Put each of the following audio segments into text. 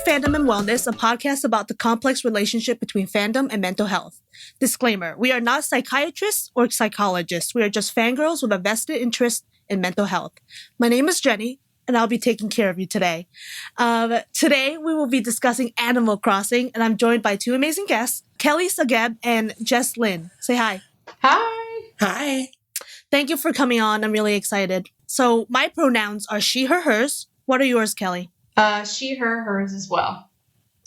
Fandom and Wellness, a podcast about the complex relationship between fandom and mental health. Disclaimer, we are not psychiatrists or psychologists. We are just fangirls with a vested interest in mental health. My name is Jenny, and I'll be taking care of you today. Today, we will be discussing Animal Crossing, and I'm joined by two amazing guests, Kelly Zogheb and Lynn. Say hi. Hi. Hi. Thank you for coming on. I'm really excited. So my pronouns are she, her, hers. What are yours, Kelly? She, her, hers as well.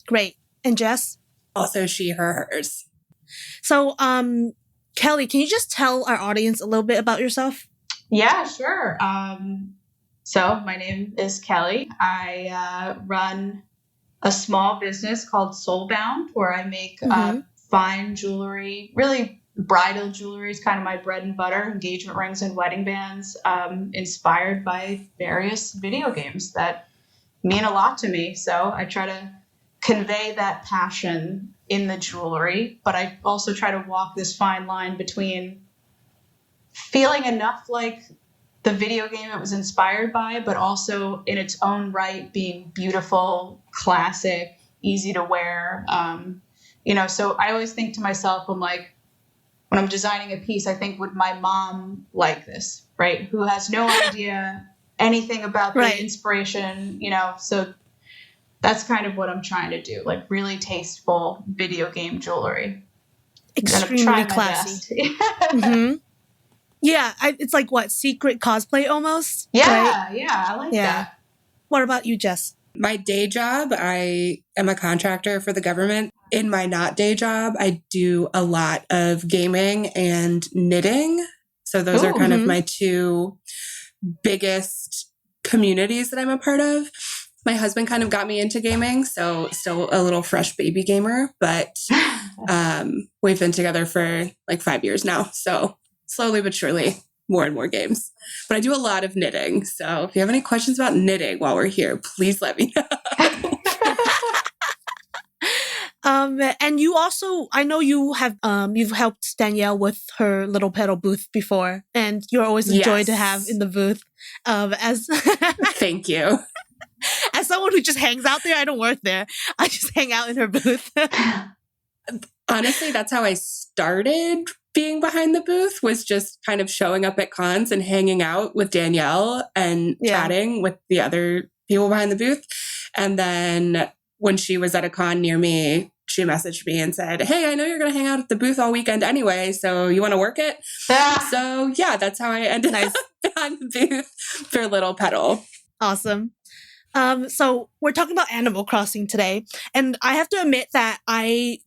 Great. And Jess? Also she, her, hers. So, Kelly, can you just tell our audience a little bit about yourself? Yeah, sure. So my name is Kelly. I run a small business called Soulbound, where I make fine jewelry. Really, bridal jewelry is kind of my bread and butter. Engagement rings and wedding bands, inspired by various video games that mean a lot to me. So I try to convey that passion in the jewelry, but I also try to walk this fine line between feeling enough like the video game it was inspired by, but also in its own right being beautiful, classic, easy to wear. So I always think to myself, I'm like, when I'm designing a piece, I think, would my mom like this, right? Who has no idea anything about the inspiration, so that's kind of what I'm trying to do, like really tasteful video game jewelry. Extremely classy. Yeah, it's like what, secret cosplay almost? Yeah, right? Yeah, I like that. What about you, Jess? My day job, I am a contractor for the government. In my not day job, I do a lot of gaming and knitting. So those are kind of my two biggest communities that I'm a part of. My husband kind of got me into gaming, so still a little fresh baby gamer, but we've been together for like 5 years now. So slowly but surely, more and more games. But I do a lot of knitting. So if you have any questions about knitting while we're here, please let me know. And you also, I know you have, you've helped Danielle with her Little Petal booth before, and you're always a joy to have in the booth. Thank you. As someone who just hangs out there, I don't work there. I just hang out in her booth. Honestly, that's how I started being behind the booth, was just kind of showing up at cons and hanging out with Danielle and chatting with the other people behind the booth. And then when she was at a con near me, she messaged me and said, "Hey, I know you're going to hang out at the booth all weekend anyway, so you want to work it?" So yeah, that's how I ended up behind the booth for Little Petal. Awesome. So we're talking about Animal Crossing today, and I have to admit that I've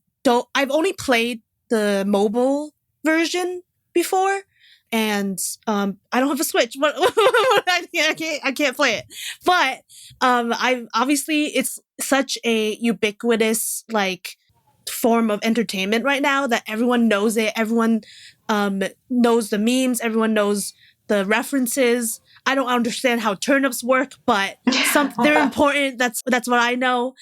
only played the mobile version before, and I don't have a Switch. I can't play it. But I obviously it's such a ubiquitous like form of entertainment right now that everyone knows it. Everyone knows the memes. Everyone knows the references. I don't understand how turnips work, but they're important. That's what I know.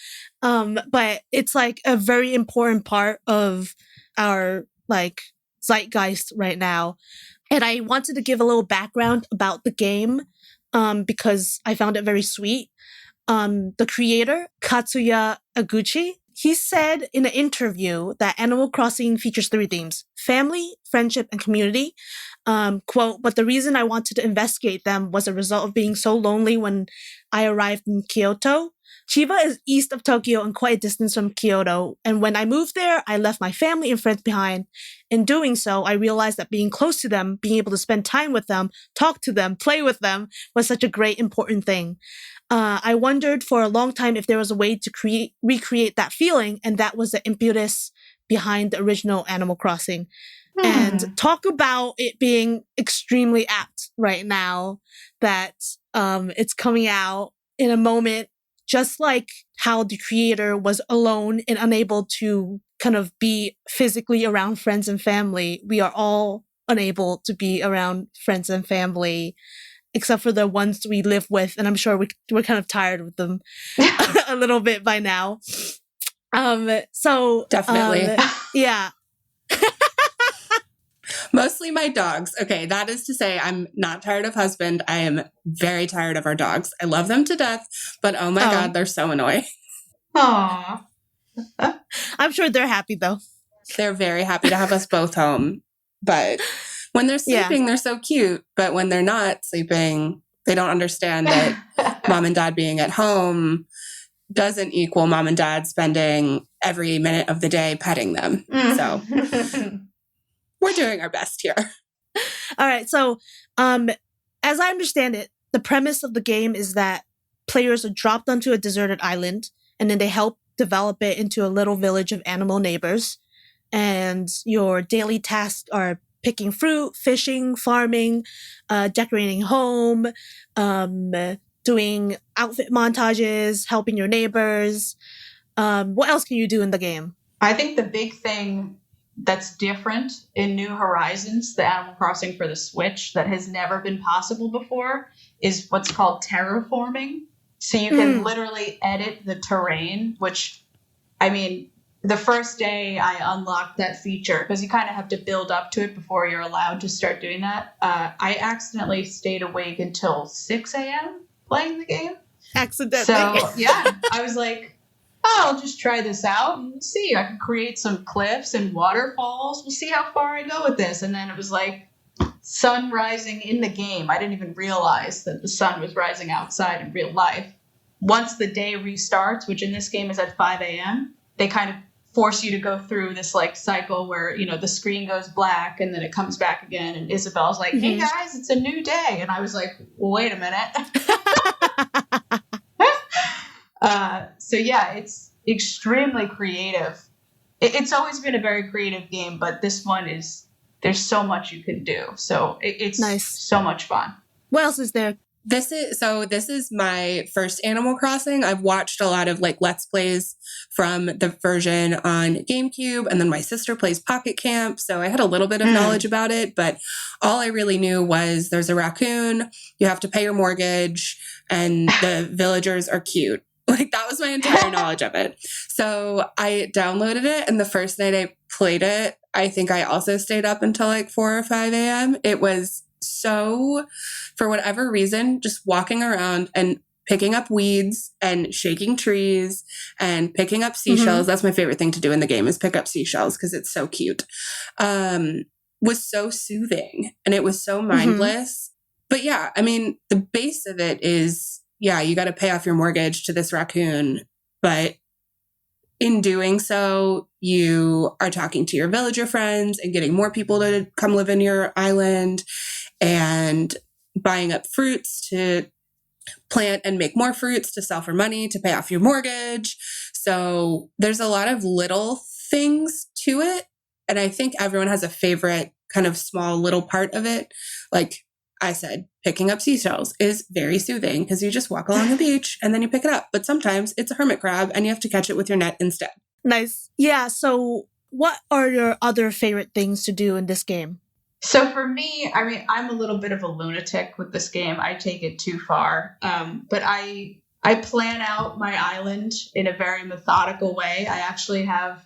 But it's like a very important part of our like zeitgeist right now. And I wanted to give a little background about the game because I found it very sweet. The creator, Katsuya Aguchi, he said in an interview that Animal Crossing features 3 themes: family, friendship, and community. Quote, "But the reason I wanted to investigate them was a result of being so lonely when I arrived in Kyoto. Chiba is east of Tokyo and quite a distance from Kyoto. And when I moved there, I left my family and friends behind. In doing so, I realized that being close to them, being able to spend time with them, talk to them, play with them was such a great, important thing. I wondered for a long time if there was a way to recreate that feeling, and that was the impetus behind the original Animal Crossing." And talk about it being extremely apt right now that it's coming out in a moment just like how the creator was alone and unable to kind of be physically around friends and family. We are all unable to be around friends and family, except for the ones we live with. And I'm sure we're kind of tired of them a little bit by now. So definitely. Yeah. Mostly my dogs. Okay, that is to say, I'm not tired of husband. I am very tired of our dogs. I love them to death, but oh my God, they're so annoying. Aww. I'm sure they're happy though. They're very happy to have us both home. But when they're sleeping, they're so cute. But when they're not sleeping, they don't understand that mom and dad being at home doesn't equal mom and dad spending every minute of the day petting them. So we're doing our best here. All right. So, as I understand it, the premise of the game is that players are dropped onto a deserted island, and then they help develop it into a little village of animal neighbors. And your daily tasks are picking fruit, fishing, farming, decorating home, doing outfit montages, helping your neighbors. What else can you do in the game? I think the big thing that's different in New Horizons, the Animal Crossing for the Switch, that has never been possible before, is what's called terraforming. So you can literally edit the terrain, which, I mean, the first day I unlocked that feature, because you kind of have to build up to it before you're allowed to start doing that. I accidentally stayed awake until 6 a.m. playing the game. Accidentally. So, yeah, I was like, oh, I'll just try this out and we'll see. I can create some cliffs and waterfalls. We'll see how far I go with this. And then it was like sun rising in the game. I didn't even realize that the sun was rising outside in real life. Once the day restarts, which in this game is at 5 a.m., they kind of force you to go through this like cycle where, you know, the screen goes black and then it comes back again. And Isabel's like, hey guys, it's a new day. And I was like, wait a minute. So yeah, it's extremely creative. It's always been a very creative game, but this one there's so much you can do. So it's nice. So much fun. What else is there? This is my first Animal Crossing. I've watched a lot of like Let's Plays from the version on GameCube, and then my sister plays Pocket Camp. So I had a little bit of knowledge about it, but all I really knew was there's a raccoon, you have to pay your mortgage, and the villagers are cute. Like that was my entire knowledge of it. So I downloaded it, and the first night I played it, I think I also stayed up until like 4 or 5 a.m. It was so, for whatever reason, just walking around and picking up weeds and shaking trees and picking up seashells. That's my favorite thing to do in the game, is pick up seashells because it's so cute. Was so soothing, and it was so mindless. But yeah, I mean, the base of it is, yeah, you got to pay off your mortgage to this raccoon, but in doing so, you are talking to your villager friends and getting more people to come live in your island, and buying up fruits to plant and make more fruits to sell for money to pay off your mortgage. So there's a lot of little things to it. And I think everyone has a favorite kind of small little part of it. Like I said, picking up seashells is very soothing because you just walk along the beach and then you pick it up. But sometimes it's a hermit crab and you have to catch it with your net instead. Nice. Yeah. So what are your other favorite things to do in this game? So for me, I mean, I'm a little bit of a lunatic with this game. I take it too far. But I plan out my island in a very methodical way. I actually have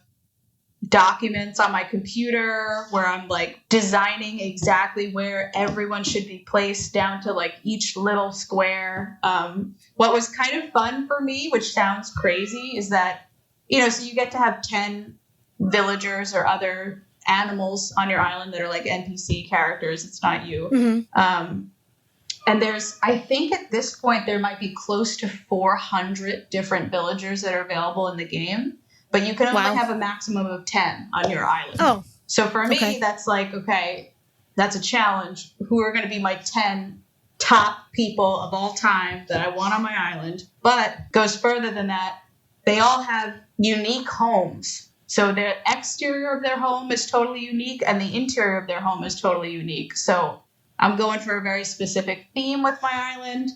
documents on my computer where I'm like designing exactly where everyone should be placed down to like each little square. What was kind of fun for me, which sounds crazy, is that, you know, so you get to have 10 villagers or other animals on your island that are like NPC characters. It's not you. And there's, I think at this point, there might be close to 400 different villagers that are available in the game, but you can only have a maximum of 10 on your island. Oh, so for me, that's like, okay, that's a challenge. Who are going to be my 10 top people of all time that I want on my island? But goes further than that. They all have unique homes. So the exterior of their home is totally unique and the interior of their home is totally unique. So I'm going for a very specific theme with my island.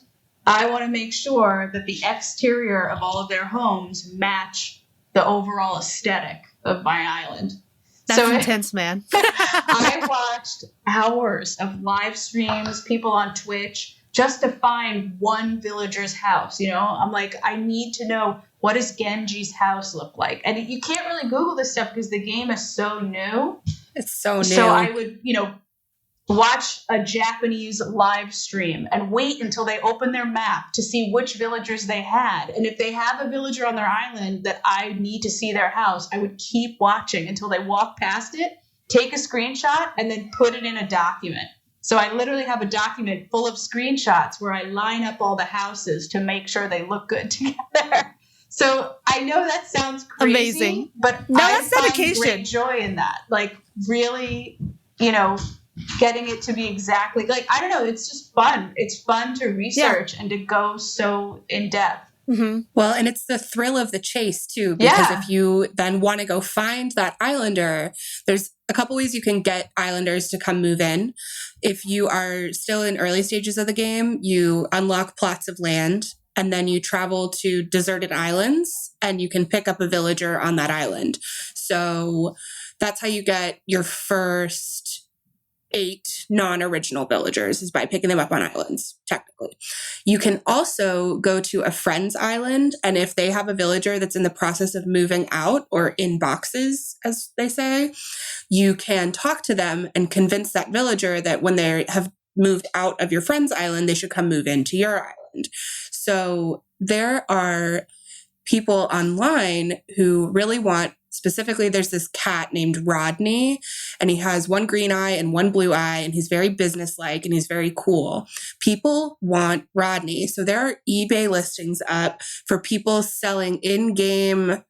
I want to make sure that the exterior of all of their homes match the overall aesthetic of my island. That's intense, man. I watched hours of live streams, people on Twitch, just to find one villager's house. You know, I'm like, I need to know, what does Genji's house look like? And you can't really Google this stuff because the game is so new. It's so new. So I would, you know, watch a Japanese live stream and wait until they open their map to see which villagers they had. And if they have a villager on their island that I need to see their house, I would keep watching until they walk past it, take a screenshot, and then put it in a document. So I literally have a document full of screenshots where I line up all the houses to make sure they look good together. So I know that sounds crazy, amazing, but no, I that's dedication. find great joy in that. Like really, getting it to be exactly like, I don't know, it's just fun. It's fun to research and to go so in depth. Mm-hmm. Well, and it's the thrill of the chase too, because if you then want to go find that islander, there's a couple ways you can get islanders to come move in. If you are still in early stages of the game, you unlock plots of land and then you travel to deserted islands and you can pick up a villager on that island. So that's how you get your first 8 non-original villagers, is by picking them up on islands, technically. You can also go to a friend's island, and if they have a villager that's in the process of moving out or in boxes, as they say, you can talk to them and convince that villager that when they have moved out of your friend's island, they should come move into your island. So there are people online who really want, specifically, there's this cat named Rodney, and he has one green eye and one blue eye, and he's very businesslike and he's very cool. People want Rodney. So there are eBay listings up for people selling in-game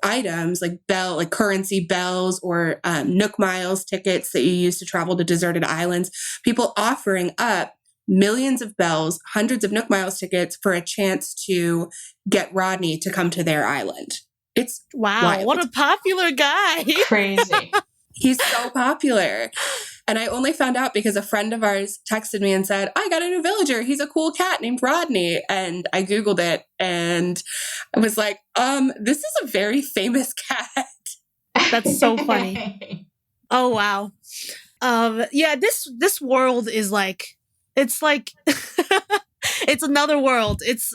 items like currency bells or Nook Miles tickets that you use to travel to deserted islands. People offering up millions of bells, hundreds of Nook Miles tickets for a chance to get Rodney to come to their island. It's wild. What a popular guy. Crazy. He's so popular. And I only found out because a friend of ours texted me and said, I got a new villager. He's a cool cat named Rodney. And I Googled it and I was like, this is a very famous cat. That's so funny. Oh, wow. This world is like, it's like, it's another world. It's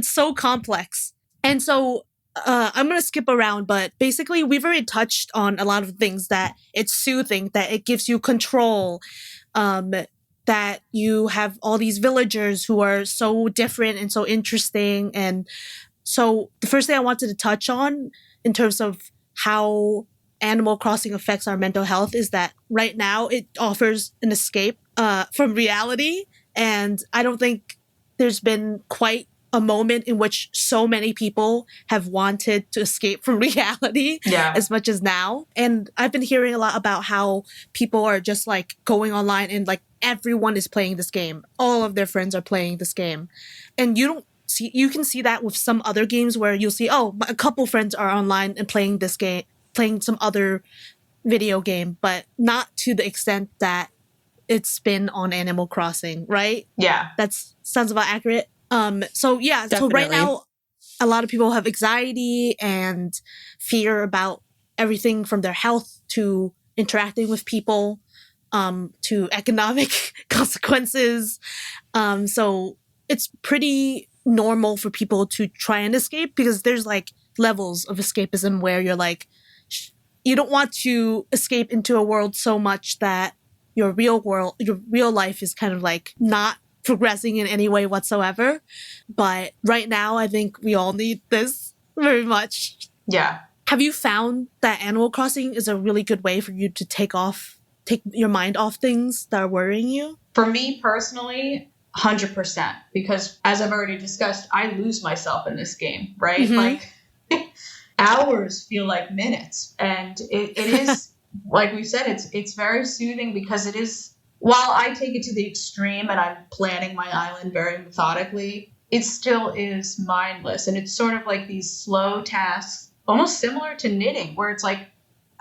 so complex. And so, I'm going to skip around, but basically we've already touched on a lot of things, that it's soothing, that it gives you control, that you have all these villagers who are so different and so interesting. And so the first thing I wanted to touch on in terms of how Animal Crossing affects our mental health is that right now it offers an escape from reality. And I don't think there's been quite a moment in which so many people have wanted to escape from reality as much as now. And I've been hearing a lot about how people are just like going online and like everyone is playing this game. All of their friends are playing this game. And you can see that with some other games where you'll see, a couple friends are online and playing this game, playing some other video game, but not to the extent that it's been on Animal Crossing, right? Yeah. That sounds about accurate. So right now, a lot of people have anxiety and fear about everything from their health to interacting with people, to economic consequences. So it's pretty normal for people to try and escape because there's like levels of escapism where you're like, you don't want to escape into a world so much that your real life is kind of like not progressing in any way whatsoever. But right now, I think we all need this very much. Yeah. Have you found that Animal Crossing is a really good way for you to take your mind off things that are worrying you? For me personally, 100%. Because as I've already discussed, I lose myself in this game, right? Mm-hmm. Like hours feel like minutes. And it is, like we said, it's very soothing because it is, while I take it to the extreme and I'm planning my island very methodically, it still is mindless. And it's sort of like these slow tasks, almost similar to knitting, where it's like,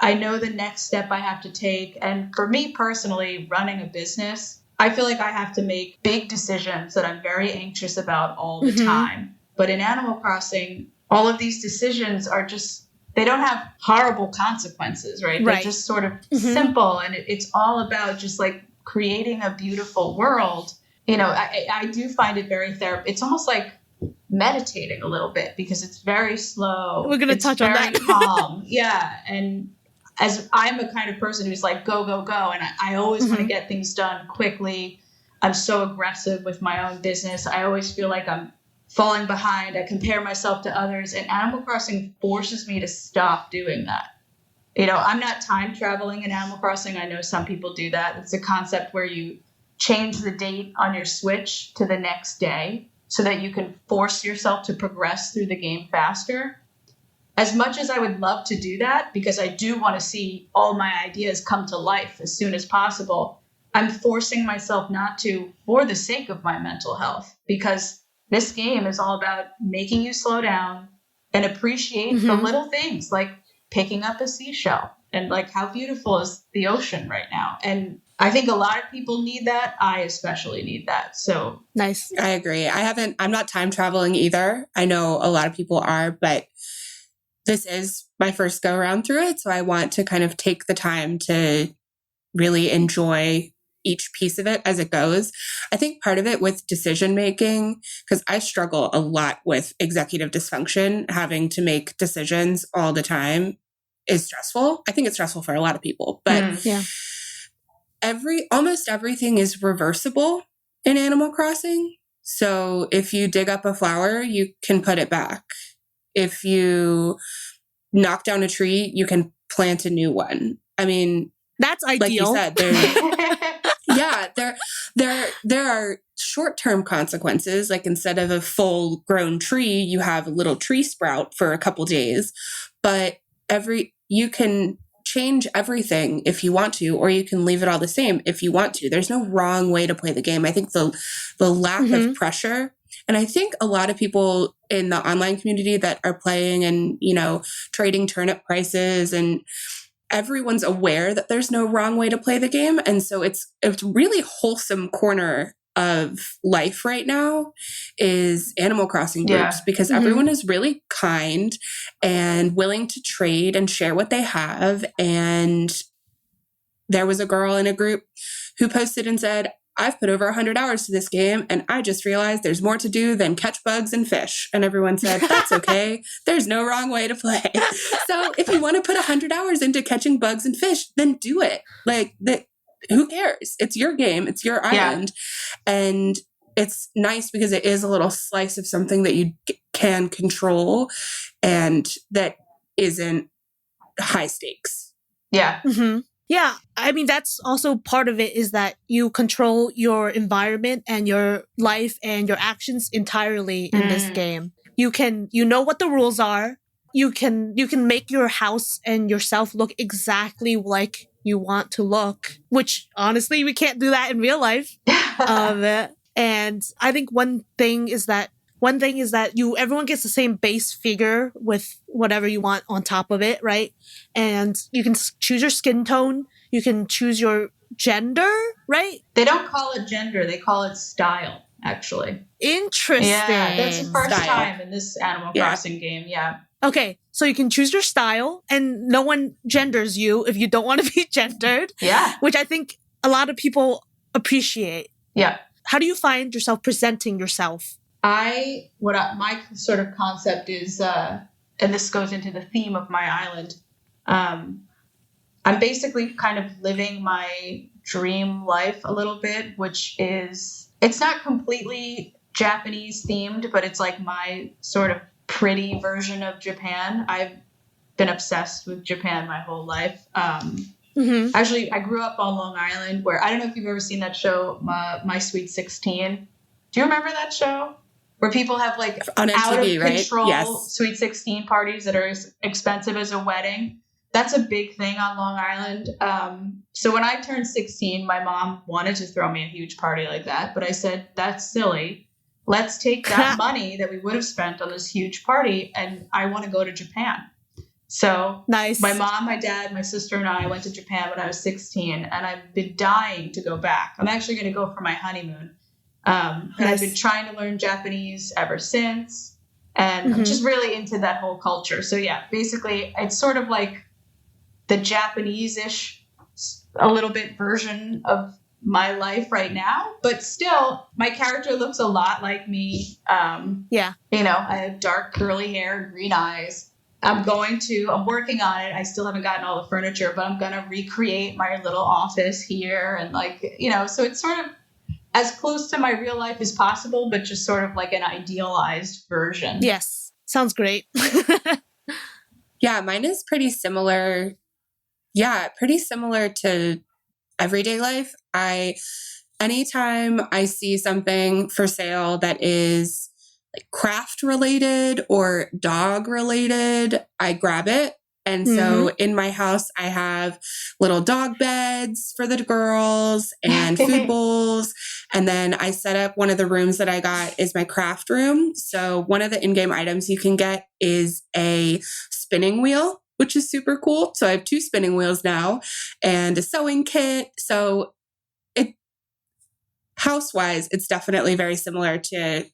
I know the next step I have to take. And for me personally, running a business, I feel like I have to make big decisions that I'm very anxious about all the time. But in Animal Crossing, all of these decisions are just, they don't have horrible consequences, right? They're just sort of simple. And it's all about just like creating a beautiful world. You know, I do find it very therapeutic. It's almost like meditating a little bit because it's very slow. We're going to touch on that. Calm. Yeah. And as I'm a kind of person who's like, go, go, go. And I always want to get things done quickly. I'm so aggressive with my own business. I always feel like I'm falling behind. I compare myself to others. And Animal Crossing forces me to stop doing that. You know, I'm not time traveling in Animal Crossing. I know some people do that. It's a concept where you change the date on your Switch to the next day so that you can force yourself to progress through the game faster. As much as I would love to do that, because I do want to see all my ideas come to life as soon as possible, I'm forcing myself not to for the sake of my mental health, because this game is all about making you slow down and appreciate the little things, like picking up a seashell and like how beautiful is the ocean right now. And I think a lot of people need that. I especially need that. So nice. I agree. I'm not time traveling either. I know a lot of people are, but this is my first go around through it. So I want to kind of take the time to really enjoy each piece of it as it goes. I think part of it with decision making, because I struggle a lot with executive dysfunction, having to make decisions all the time is stressful. I think it's stressful for a lot of people, but almost everything is reversible in Animal Crossing. So if you dig up a flower, you can put it back. If you knock down a tree, you can plant a new one. I mean, that's ideal. Like you said, there are short-term consequences. Like instead of a full-grown tree, you have a little tree sprout for a couple days. But you can change everything if you want to, or you can leave it all the same if you want to. There's no wrong way to play the game. I think the lack of pressure. And I think a lot of people in the online community that are playing and, you know, trading turnip prices, and everyone's aware that there's no wrong way to play the game. And so it's really wholesome corner of life right now is Animal Crossing groups, because everyone is really kind and willing to trade and share what they have. And there was a girl in a group who posted and said, I've put over 100 hours to this game, and I just realized there's more to do than catch bugs and fish. And everyone said, that's okay. There's no wrong way to play. So if you want to put 100 hours into catching bugs and fish, then do it. Like, who cares? It's your game. It's your island. And it's nice because it is a little slice of something that you can control and that isn't high stakes. Yeah. Yeah, I mean, that's also part of it, is that you control your environment and your life and your actions entirely in this game. You know what the rules are. You can make your house and yourself look exactly like you want to look, which honestly, we can't do that in real life. And I think one thing is that everyone gets the same base figure with whatever you want on top of it, right? And you can choose your skin tone. You can choose your gender, right? They don't call it gender. They call it style, actually. Interesting. Yeah, that's the first time in this Animal Crossing game, Okay, so you can choose your style, and no one genders you if you don't want to be gendered. Yeah. Which I think a lot of people appreciate. Yeah. How do you find yourself presenting yourself? My sort of concept is, and this goes into the theme of my island, I'm basically kind of living my dream life a little bit, which is, it's not completely Japanese themed, but it's like my sort of pretty version of Japan. I've been obsessed with Japan my whole life. Actually, I grew up on Long Island, where, I don't know if you've ever seen that show, My Sweet 16. Do you remember that show? Where people have like on MTV, out of control right? Sweet 16 parties that are as expensive as a wedding. That's a big thing on Long Island. So when I turned 16, my mom wanted to throw me a huge party like that. But I said, that's silly. Let's take that money that we would have spent on this huge party, and I want to go to Japan. So nice. My mom, my dad, my sister, and I went to Japan when I was 16, and I've been dying to go back. I'm actually going to go for my honeymoon. And I've been trying to learn Japanese ever since. And I'm just really into that whole culture. So yeah, basically it's sort of like the Japanese-ish, a little bit version of my life right now. But still, my character looks a lot like me. You know, I have dark curly hair and green eyes. I'm working on it. I still haven't gotten all the furniture, but I'm going to recreate my little office here. And so it's sort of as close to my real life as possible, but just sort of like an idealized version. Yes. Sounds great. Yeah, mine is pretty similar. Yeah, pretty similar to everyday life. Anytime I see something for sale that is like craft related or dog related, I grab it. And so in my house, I have little dog beds for the girls and food bowls. And then I set up one of the rooms that I got is my craft room. So one of the in-game items you can get is a spinning wheel, which is super cool. So I have 2 spinning wheels now and a sewing kit. So house-wise, it's definitely very similar to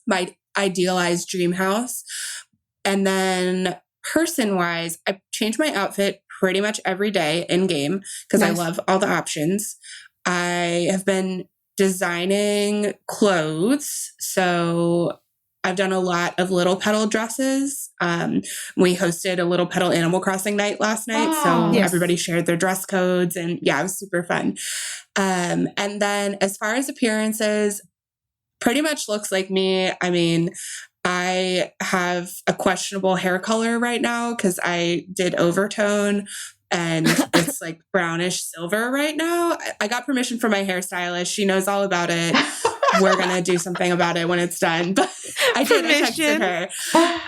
my idealized dream house. And then person-wise, I change my outfit pretty much every day in-game because I love all the options. I have been designing clothes. So I've done a lot of Little Petal dresses. We hosted a Little Petal Animal Crossing night last night. Everybody shared their dress codes and it was super fun. And then as far as appearances, pretty much looks like me. I mean, I have a questionable hair color right now because I did overtone and it's like brownish silver right now. I got permission from my hairstylist. She knows all about it. We're going to do something about it when it's done. But I texted her.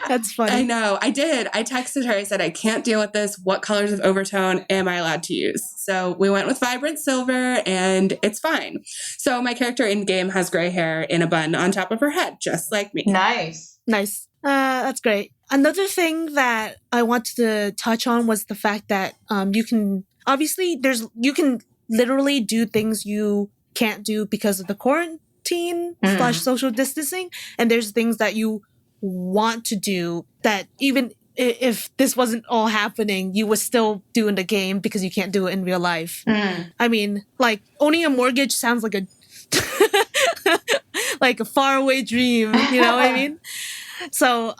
That's funny. I know. I did. I texted her. I said, I can't deal with this. What colors of overtone am I allowed to use? So we went with vibrant silver and it's fine. So my character in game has gray hair in a bun on top of her head, just like me. Nice. That's great. Another thing that I wanted to touch on was the fact that you can literally do things you can't do because of the quarantine / social distancing, and there's things that you want to do that even if this wasn't all happening, you would still do in the game because you can't do it in real life. I mean, like owning a mortgage sounds like a like a faraway dream, you know what I mean? So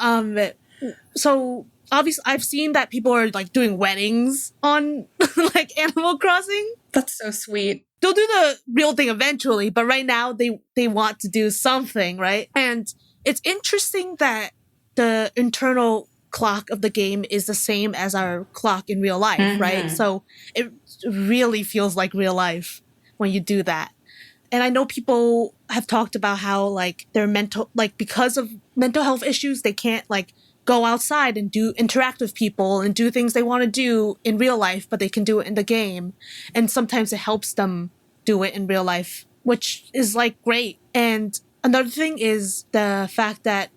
obviously I've seen that people are like doing weddings on like Animal Crossing. That's so sweet. They'll do the real thing eventually, but right now they want to do something, right? And it's interesting that the internal clock of the game is the same as our clock in real life, right? So it really feels like real life when you do that. And I know people have talked about how like their because of mental health issues, they can't like go outside and interact with people and do things they want to do in real life, but they can do it in the game. And sometimes it helps them do it in real life, which is like great. And another thing is the fact that,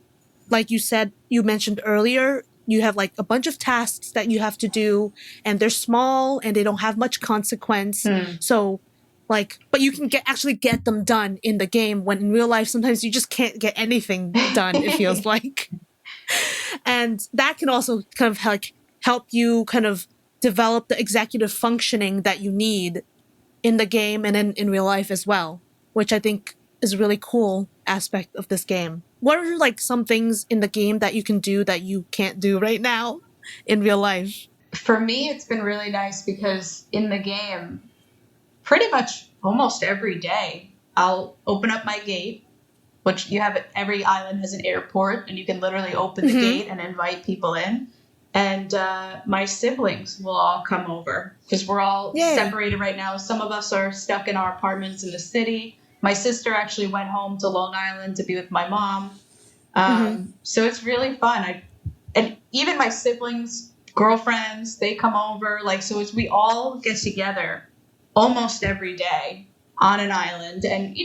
like you mentioned earlier, you have like a bunch of tasks that you have to do and they're small and they don't have much consequence. So but you can actually get them done in the game, when in real life, sometimes you just can't get anything done, it feels like. And that can also kind of like help you kind of develop the executive functioning that you need in the game and in real life as well, which I think is a really cool aspect of this game. What are like some things in the game that you can do that you can't do right now in real life? For me, it's been really nice because in the game, pretty much almost every day, I'll open up my gate, which every island has an airport, and you can literally open the gate and invite people in. And my siblings will all come over because we're all separated right now. Some of us are stuck in our apartments in the city. My sister actually went home to Long Island to be with my mom. So it's really fun. And even my siblings' girlfriends, they come over. So as we all get together almost every day on an island, and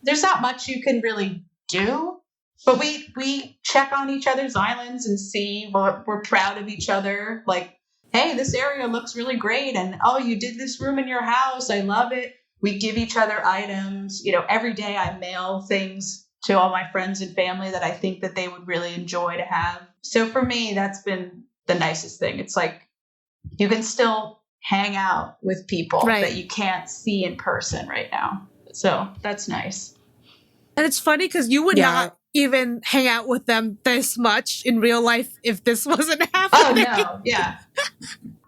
there's not much you can really do, but we check on each other's islands and see what we're proud of each other. Like, hey, this area looks really great, and oh, you did this room in your house, I love it. We give each other items. Every day I mail things to all my friends and family that I think that they would really enjoy to have. So for me, that's been the nicest thing. It's like you can still hang out with people that you can't see in person right now. So that's nice. And it's funny because you would not even hang out with them this much in real life if this wasn't happening. Oh, no. Yeah.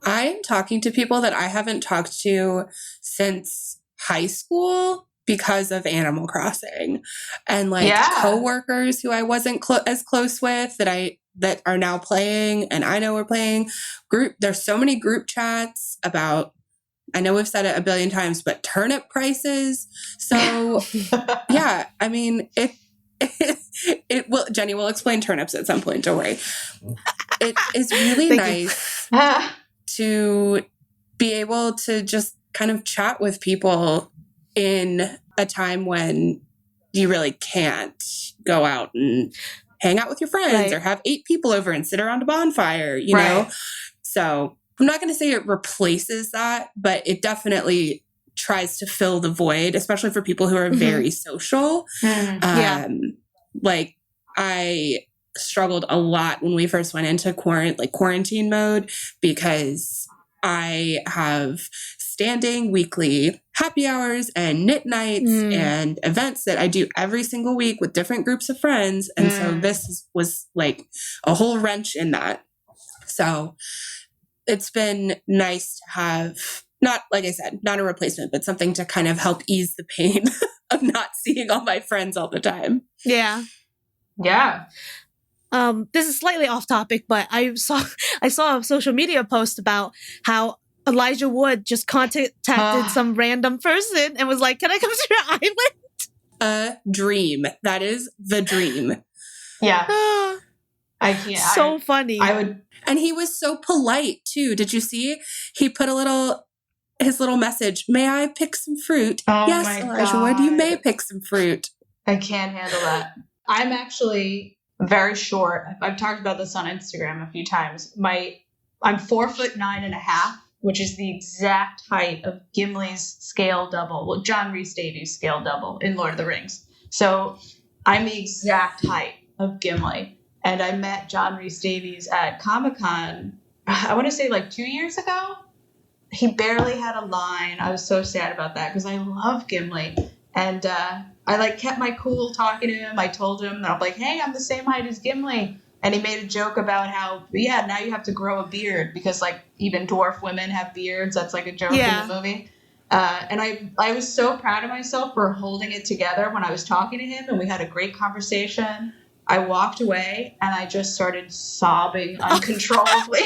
I'm talking to people that I haven't talked to since high school because of Animal Crossing, and like coworkers who I wasn't as close with that are now playing, and I know we're playing group. There's so many group chats about, I know we've said it a billion times, but turnip prices. So yeah, I mean, it will, Jenny will explain turnips at some point. Don't worry. It is really nice to be able to just kind of chat with people in a time when you really can't go out and hang out with your friends or have 8 people over and sit around a bonfire, you know? So I'm not going to say it replaces that, but it definitely tries to fill the void, especially for people who are very social. Like I struggled a lot when we first went into quarantine mode, because I have standing weekly happy hours and knit nights and events that I do every single week with different groups of friends. And so this was like a whole wrench in that. So it's been nice to have, not, like I said, not a replacement, but something to kind of help ease the pain of not seeing all my friends all the time. Yeah. Yeah. This is slightly off topic, but I saw a social media post about how Elijah Wood just contacted some random person and was like, "Can I come to your island?" A dream. That is the dream. Yeah. I can't. So funny. I would. And he was so polite too. Did you see? He put his little message. May I pick some fruit? Oh, yes, Elijah Wood, you may pick some fruit. I can't handle that. I'm actually very short. I've talked about this on Instagram a few times. I'm 4'9.5", which is the exact height of Gimli's scale double. Well, John Rhys Davies' scale double in Lord of the Rings. So I'm the exact height of Gimli. And I met John Rhys Davies at Comic-Con, I want to say like 2 years ago. He barely had a line. I was so sad about that because I love Gimli. And I like kept my cool talking to him. I told him that I'm like, hey, I'm the same height as Gimli. And he made a joke about how, now you have to grow a beard because like even dwarf women have beards. That's like a joke in the movie. And I was so proud of myself for holding it together when I was talking to him, and we had a great conversation. I walked away and I just started sobbing uncontrollably.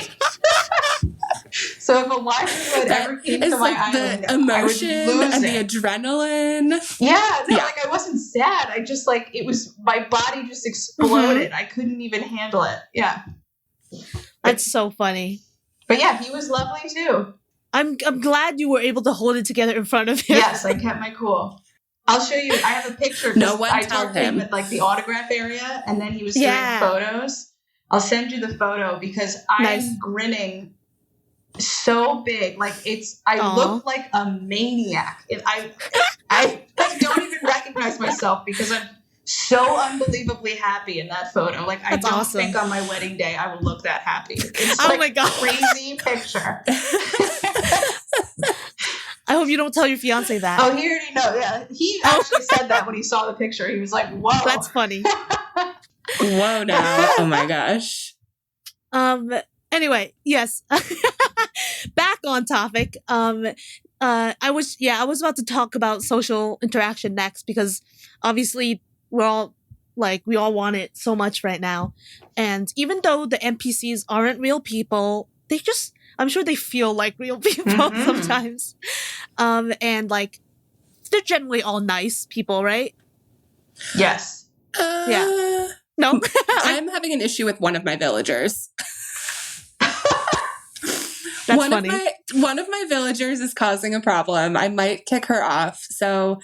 So if Elijah Wood ever came to my island, the emotion and the adrenaline. Like I wasn't sad. I just like, it was, my body just exploded. I couldn't even handle it. Yeah. That's so funny. But yeah, he was lovely too. I'm glad you were able to hold it together in front of him. Yes, I kept my cool. I'll show you. I have a picture. No one I tell talked to him at like the autograph area, and then he was doing photos. I'll send you the photo because I'm grinning so big. Like I look like a maniac. I don't even recognize myself because I'm so unbelievably happy in that photo. Like I don't think on my wedding day I will look that happy. It's like my God. Crazy picture. I hope you don't tell your fiance that. Oh, he already knows. Yeah, he actually said that when he saw the picture. He was like, "Whoa, that's funny." Whoa, now, oh my gosh. Anyway, yes. Back on topic. I was about to talk about social interaction next because obviously we all want it so much right now, and even though the NPCs aren't real people, I'm sure they feel like real people sometimes. And like, they're generally all nice people, right? Yes. Yeah. No? I'm having an issue with one of my villagers. That's funny. One of my villagers is causing a problem. I might kick her off. So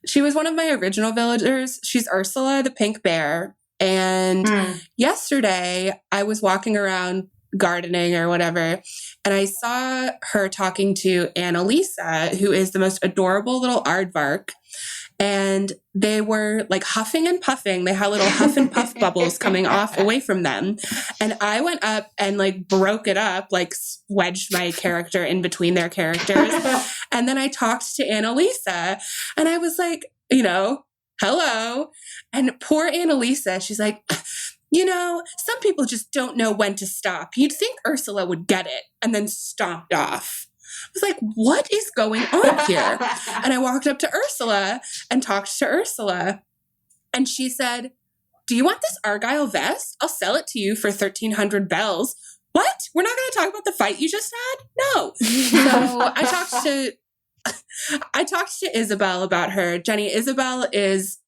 she was one of my original villagers. She's Ursula, the pink bear. And yesterday I was walking around gardening or whatever, and I saw her talking to Annalisa, who is the most adorable little aardvark, and they were like huffing and puffing. They had little huff and puff bubbles coming off away from them, and I went up and like broke it up, like wedged my character in between their characters, and then I talked to Annalisa, and I was like, hello. And poor Annalisa, she's like, some people just don't know when to stop. You'd think Ursula would get it, and then stomped off. I was like, what is going on here? And I walked up to Ursula and talked to Ursula. And she said, do you want this Argyle vest? I'll sell it to you for 1,300 bells. What? We're not going to talk about the fight you just had? No. So I talked to Isabel about her. Jenny, Isabel is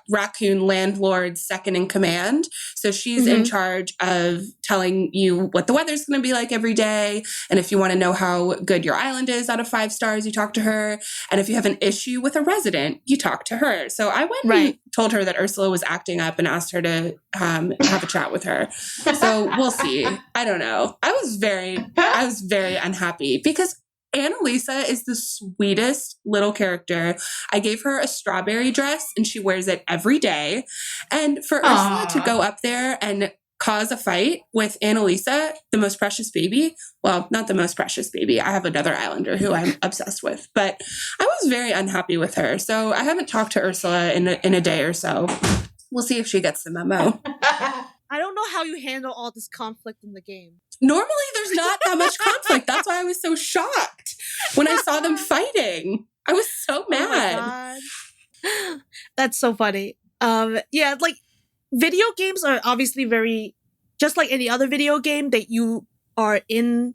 Raccoon landlord's second in command. So she's in charge of telling you what the weather's going to be like every day. And if you want to know how good your island is out of 5 stars, you talk to her. And if you have an issue with a resident, you talk to her. So I went and told her that Ursula was acting up and asked her to have a chat with her. So we'll see. I don't know. I was very unhappy because Annalisa is the sweetest little character. I gave her a strawberry dress and she wears it every day. And for Ursula to go up there and cause a fight with Annalisa, the most precious baby, well, not the most precious baby. I have another Islander who I'm obsessed with, but I was very unhappy with her. So I haven't talked to Ursula in a day or so. We'll see if she gets the memo. I don't know how you handle all this conflict in the game. Normally, there's not that much conflict. That's why I was so shocked when I saw them fighting. I was so mad. Oh my God. That's so funny. Yeah, like video games are obviously very, just like any other video game, that you are in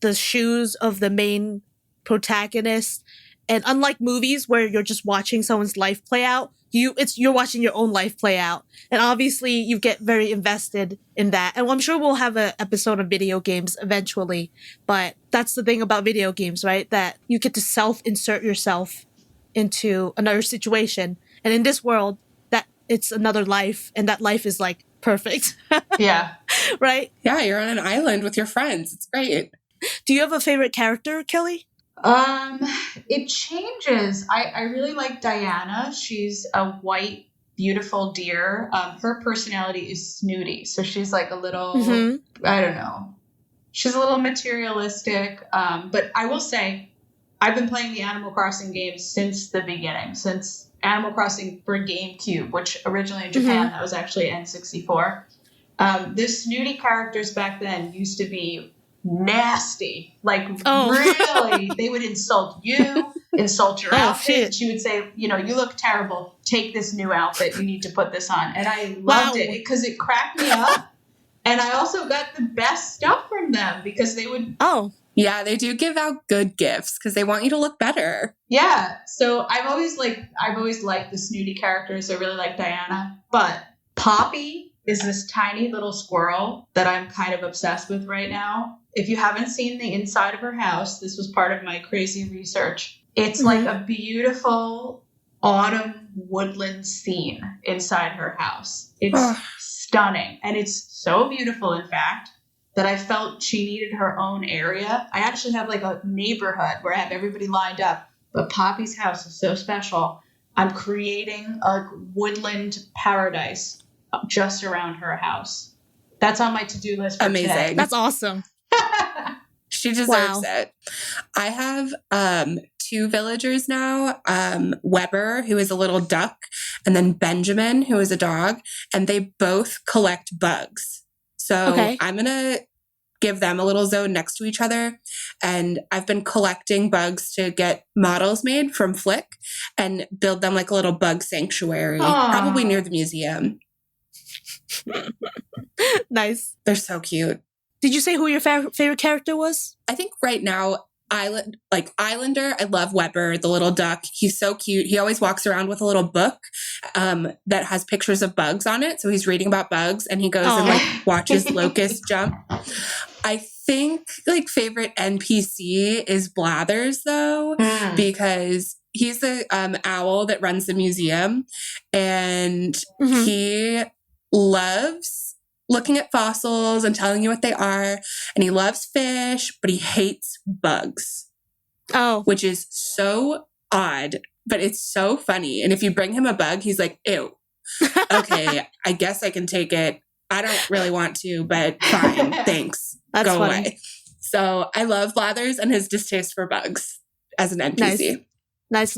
the shoes of the main protagonist. And unlike movies where you're just watching someone's life play out, you're watching your own life play out. And obviously you get very invested in that. And I'm sure we'll have an episode of video games eventually. But that's the thing about video games, right? That you get to self-insert yourself into another situation. And in this world, that it's another life, and that life is like perfect. Yeah. Right? Yeah, you're on an island with your friends. It's great. Do you have a favorite character, Kelly? It changes. I really like Diana. She's a white, beautiful deer. Her personality is snooty. So she's like a little, I don't know. She's a little materialistic. But I will say, I've been playing the Animal Crossing games since the beginning, since Animal Crossing for GameCube, which originally in Japan, that was actually N64. The snooty characters back then used to be nasty, like really. They would insult you, insult your outfit. She would say, you look terrible, take this new outfit, you need to put this on. And I loved it because it cracked me up. And I also got the best stuff from them because they would yeah, they do give out good gifts because they want you to look better. Yeah, so I've always liked the snooty characters. I really like Diana, but Poppy is this tiny little squirrel that I'm kind of obsessed with right now. If you haven't seen the inside of her house, this was part of my crazy research. It's like a beautiful autumn woodland scene inside her house. It's stunning. And it's so beautiful, in fact, that I felt she needed her own area. I actually have like a neighborhood where I have everybody lined up. But Poppy's house is so special. I'm creating a woodland paradise just around her house. That's on my to-do list for Amazing. today. That's awesome. She deserves it. I have 2 villagers now, Weber, who is a little duck, and then Benjamin, who is a dog, and they both collect bugs. So I'm going to give them a little zone next to each other. And I've been collecting bugs to get models made from Flick and build them like a little bug sanctuary, probably near the museum. Nice. They're so cute. Did you say who your favorite character was? I think right now, Islander, I love Weber, the little duck. He's so cute. He always walks around with a little book that has pictures of bugs on it. So he's reading about bugs and he goes and watches locusts jump. I think favorite NPC is Blathers though, because he's the owl that runs the museum and he loves looking at fossils and telling you what they are. And he loves fish, but he hates bugs. Which is so odd, but it's so funny. And if you bring him a bug, he's like, ew. Okay, I guess I can take it. I don't really want to, but fine. Thanks. That's Go funny. away. So I love Blathers and his distaste for bugs as an NPC. Nice. Nice.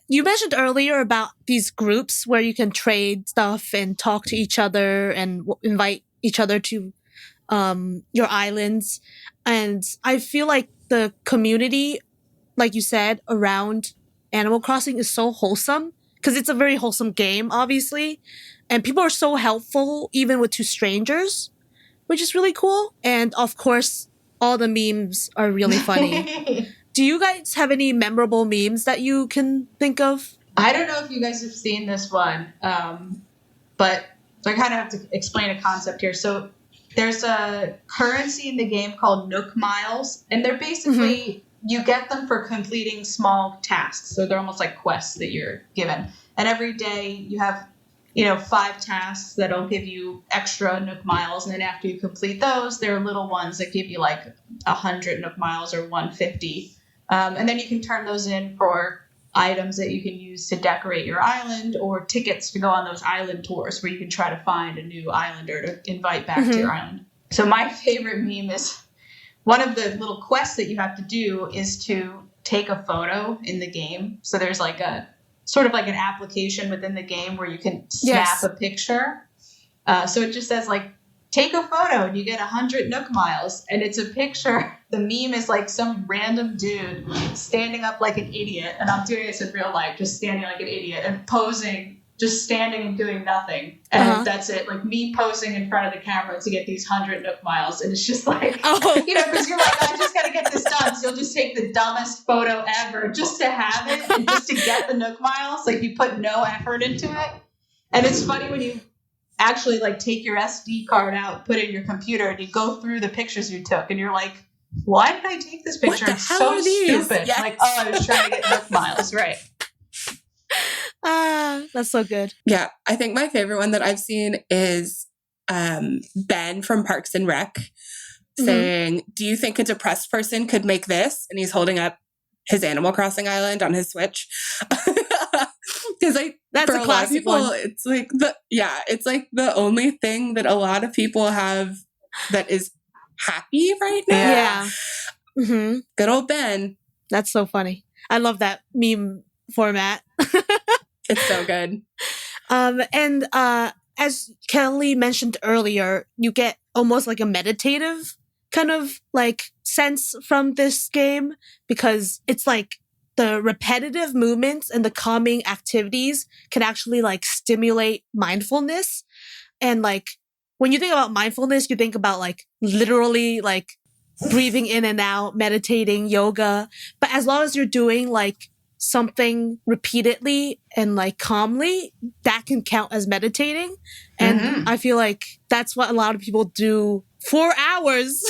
You mentioned earlier about these groups where you can trade stuff and talk to each other and invite each other to your islands. And I feel like the community, like you said, around Animal Crossing is so wholesome because it's a very wholesome game, obviously. And people are so helpful, even with two strangers, which is really cool. And of course, all the memes are really funny. Do you guys have any memorable memes that you can think of? I don't know if you guys have seen this one, but I kind of have to explain a concept here. So there's a currency in the game called Nook Miles, and they're basically, you get them for completing small tasks. So they're almost like quests that you're given. And every day you have 5 tasks that'll give you extra Nook Miles. And then after you complete those, there are little ones that give you like 100 Nook Miles or 150. And then you can turn those in for items that you can use to decorate your island or tickets to go on those island tours where you can try to find a new islander to invite back to your island. So my favorite meme is one of the little quests that you have to do is to take a photo in the game. So there's like a sort of like an application within the game where you can snap a picture. So it just says like, take a photo and you get 100 Nook Miles. And it's a picture. The meme is like some random dude standing up like an idiot. And I'm doing this in real life, just standing like an idiot and posing, just standing and doing nothing. And that's it. Like me posing in front of the camera to get these 100 Nook Miles. And it's just like, because you're like, I just got to get this done. So you'll just take the dumbest photo ever just to have it and just to get the Nook Miles. Like you put no effort into it. And it's funny when you actually like take your SD card out, put it in your computer, and you go through the pictures you took, and you're like, why did I take this picture? It's so stupid. Yes. Like, I was trying to get Nook Miles, right? That's so good. Yeah, I think my favorite one that I've seen is Ben from Parks and Rec saying, do you think a depressed person could make this? And he's holding up his Animal Crossing island on his Switch. Because for a lot of people, it's like it's like the only thing that a lot of people have that is happy right now. Yeah. Good old Ben. That's so funny. I love that meme format. It's so good. And as Kelly mentioned earlier, you get almost like a meditative kind of like sense from this game because it's like the repetitive movements and the calming activities can actually like stimulate mindfulness. And like when you think about mindfulness, you think about like literally like breathing in and out, meditating, yoga. But as long as you're doing like something repeatedly and like calmly, that can count as meditating. And I feel like that's what a lot of people do 4 hours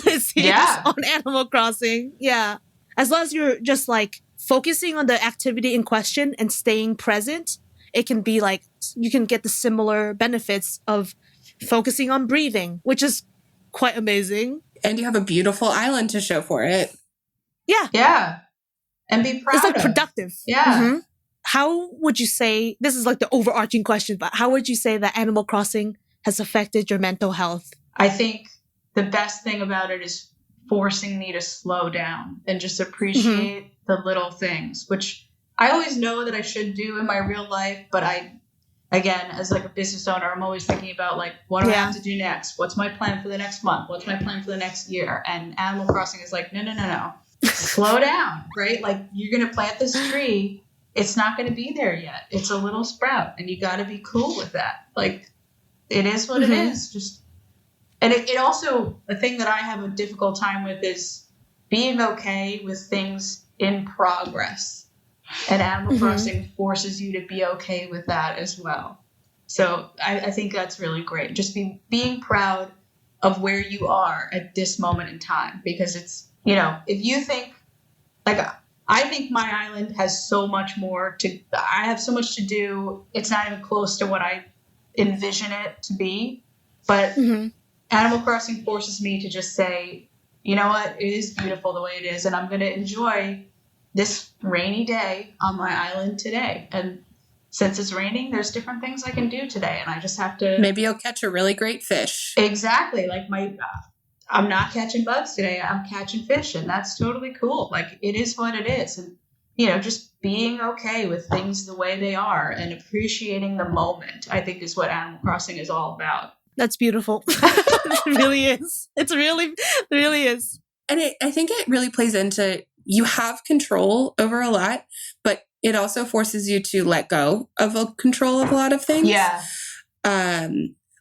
on Animal Crossing. Yeah. As long as you're just like focusing on the activity in question and staying present, it can be like, you can get the similar benefits of focusing on breathing, which is quite amazing. And you have a beautiful island to show for it. Yeah. Yeah. And be proud. It's like productive. Yeah. How would you say, this is like the overarching question, but how would you say that Animal Crossing has affected your mental health? I think the best thing about it is forcing me to slow down and just appreciate the little things, which I always know that I should do in my real life. But again, as like a business owner, I'm always thinking about like, what do I have to do next? What's my plan for the next month? What's my plan for the next year? And Animal Crossing is like, no. Slow down, right? Like you're going to plant this tree. It's not going to be there yet. It's a little sprout and you got to be cool with that. Like it is what it is. Just, and it also, the thing that I have a difficult time with is being okay with things in progress. And Animal Crossing forces you to be okay with that as well. So I think that's really great. Just being proud of where you are at this moment in time, because it's, if you think, like, I think my island has so much more I have so much to do. It's not even close to what I envision it to be. But Animal Crossing forces me to just say, you know what, it is beautiful the way it is. And I'm going to enjoy this rainy day on my island today. And since it's raining, there's different things I can do today. And I just have to. Maybe you'll catch a really great fish. Exactly. Like I'm not catching bugs today. I'm catching fish, and that's totally cool. Like it is what it is. And, just being okay with things the way they are and appreciating the moment, I think is what Animal Crossing is all about. That's beautiful. It really is. It really is. And I think it really plays into, you have control over a lot, but it also forces you to let go of control of a lot of things. Yeah.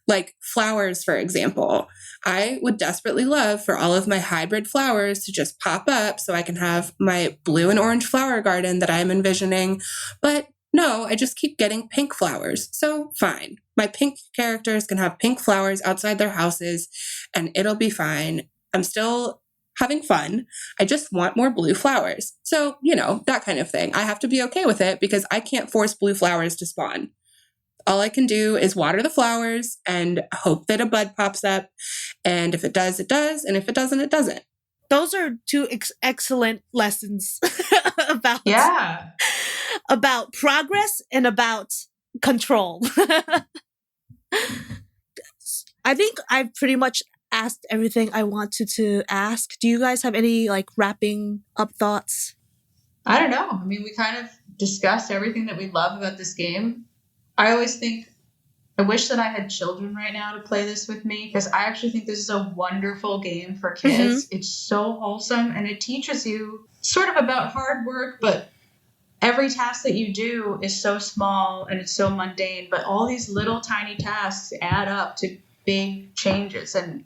Like flowers, for example. I would desperately love for all of my hybrid flowers to just pop up so I can have my blue and orange flower garden that I'm envisioning. But no, I just keep getting pink flowers. So fine. My pink characters can have pink flowers outside their houses and it'll be fine. I'm still having fun. I just want more blue flowers. So, that kind of thing. I have to be okay with it because I can't force blue flowers to spawn. All I can do is water the flowers and hope that a bud pops up. And if it does, it does. And if it doesn't, it doesn't. Those are two excellent lessons about progress and about control. I think I've pretty much asked everything I wanted to ask. Do you guys have any wrapping up thoughts? I don't know. I mean, we kind of discussed everything that we love about this game. I always think, I wish that I had children right now to play this with me, because I actually think this is a wonderful game for kids. Mm-hmm. It's so wholesome, and it teaches you sort of about hard work, but every task that you do is so small and it's so mundane, but all these little tiny tasks add up to big changes. And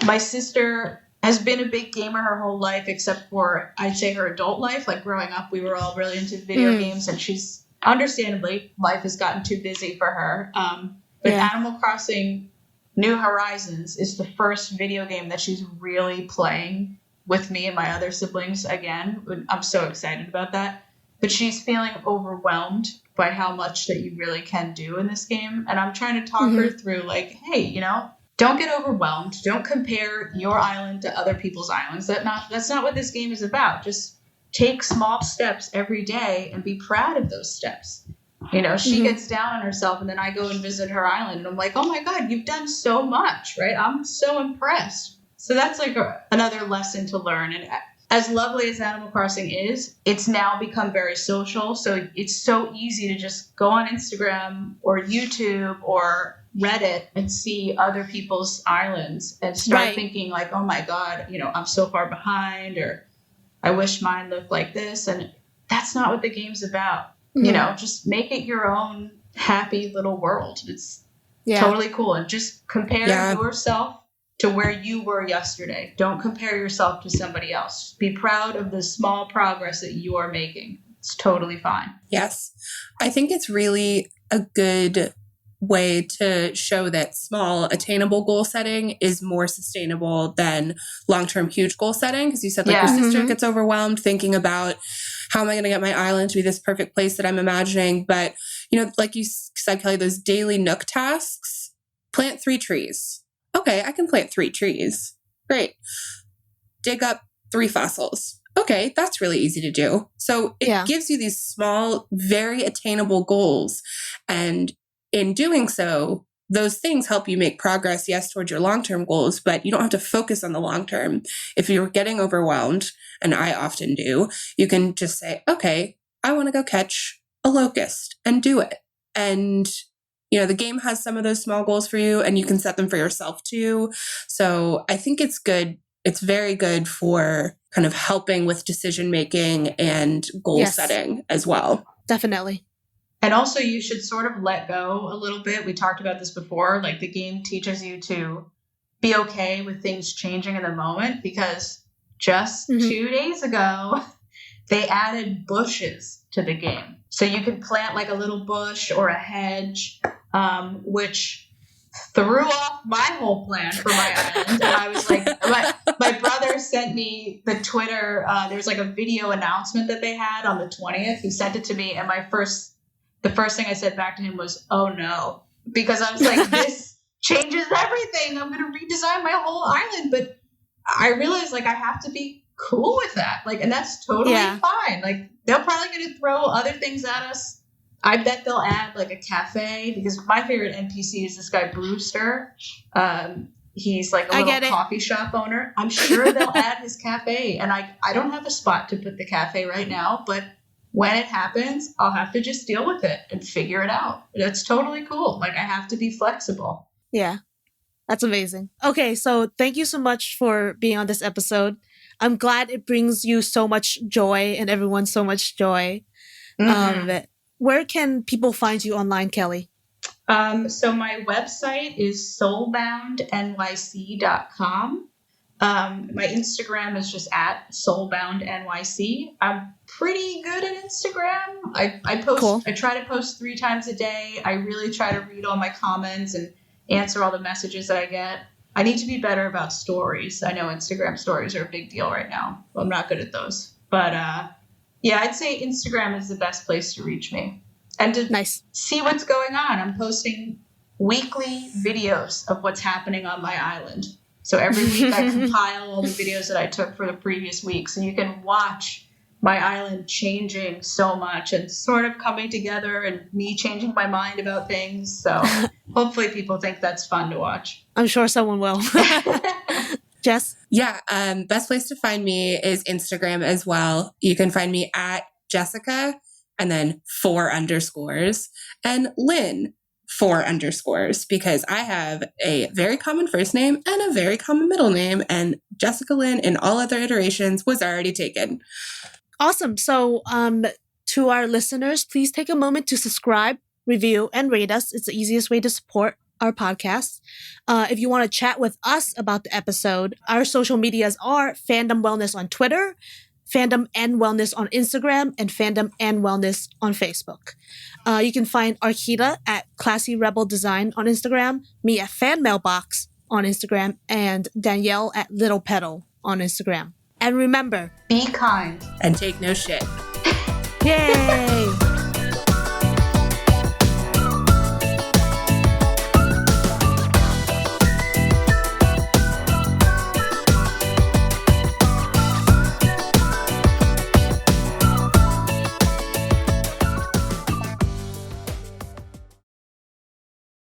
my sister has been a big gamer her whole life, except for, I'd say, her adult life. Like growing up, we were all really into video games, and she's, understandably, life has gotten too busy for her. But Animal Crossing New Horizons is the first video game that she's really playing with me and my other siblings again. I'm so excited about that. But she's feeling overwhelmed by how much that you really can do in this game. And I'm trying to talk her through, hey, don't get overwhelmed. Don't compare your island to other people's islands. That's not what this game is about. Just take small steps every day and be proud of those steps. She gets down on herself, and then I go and visit her island, and I'm like, oh my God, you've done so much, right? I'm so impressed. So that's another lesson to learn. And as lovely as Animal Crossing is, it's now become very social. So it's so easy to just go on Instagram or YouTube or Reddit and see other people's islands and start thinking oh my God, I'm so far behind, or I wish mine looked like this. And that's not what the game's about. Just make it your own happy little world. It's totally cool. And just compare yourself to where you were yesterday. Don't compare yourself to somebody else. Be proud of the small progress that you are making. It's totally fine. Yes. I think it's really a good way to show that small attainable goal setting is more sustainable than long-term huge goal setting. Because you said your sister gets overwhelmed thinking about, how am I going to get my island to be this perfect place that I'm imagining? But, like you said, Kelly, those daily Nook tasks, plant 3 trees. Okay, I can plant 3 trees. Great. Dig up 3 fossils. Okay, that's really easy to do. So it gives you these small, very attainable goals. And in doing so, those things help you make progress, yes, towards your long-term goals, but you don't have to focus on the long term. If you're getting overwhelmed, and I often do, you can just say, okay, I want to go catch a locust and do it. And, the game has some of those small goals for you, and you can set them for yourself too. So I think it's good. It's very good for kind of helping with decision-making and goal setting as well. Definitely. And also, you should sort of let go a little bit. We talked about this before. The game teaches you to be okay with things changing in the moment, because just 2 days ago, they added bushes to the game. So you could plant a little bush or a hedge, which threw off my whole plan for my island. And I was like, my brother sent me the Twitter. There's a video announcement that they had on the 20th. He sent it to me, and the first thing I said back to him was, oh no, because I was like, this changes everything. I'm going to redesign my whole island. But I realized I have to be cool with that. And that's totally fine. They're probably going to throw other things at us. I bet they'll add a cafe, because my favorite NPC is this guy, Brewster. He's a little coffee shop owner. I'm sure they'll add his cafe. And I don't have a spot to put the cafe right now, but when it happens, I'll have to just deal with it and figure it out. That's totally cool. Like, I have to be flexible. Yeah, that's amazing. Okay, so thank you so much for being on this episode. I'm glad it brings you so much joy and everyone so much joy. Where can people find you online, Kelly? So my website is soulboundnyc.com. My Instagram is just at soulboundnyc. I'm pretty good at Instagram. I post. Cool. I try to post 3 times a day. I really try to read all my comments and answer all the messages that I get. I need to be better about stories. I know Instagram stories are a big deal right now. I'm not good at those. But yeah, I'd say Instagram is the best place to reach me. And to see what's going on. I'm posting weekly videos of what's happening on my island. So every week I compile all the videos that I took for the previous week. So you can watch my island changing so much and sort of coming together and me changing my mind about things. So hopefully people think that's fun to watch. I'm sure someone will. Jess? Yeah, best place to find me is Instagram as well. You can find me at Jessica and then 4 underscores and Lynn 4 underscores, because I have a very common first name and a very common middle name, and Jessica Lynn in all other iterations was already taken. Awesome. So to our listeners, please take a moment to subscribe, review, and rate us. It's the easiest way to support our podcast. If you want to chat with us about the episode, our social medias are Fandom Wellness on Twitter, Fandom and Wellness on Instagram, and Fandom and Wellness on Facebook. You can find Arkita at Classy Rebel Design on Instagram, me at FanMailbox on Instagram, and Danielle at Little Petal on Instagram. And remember, be kind and take no shit. Yay!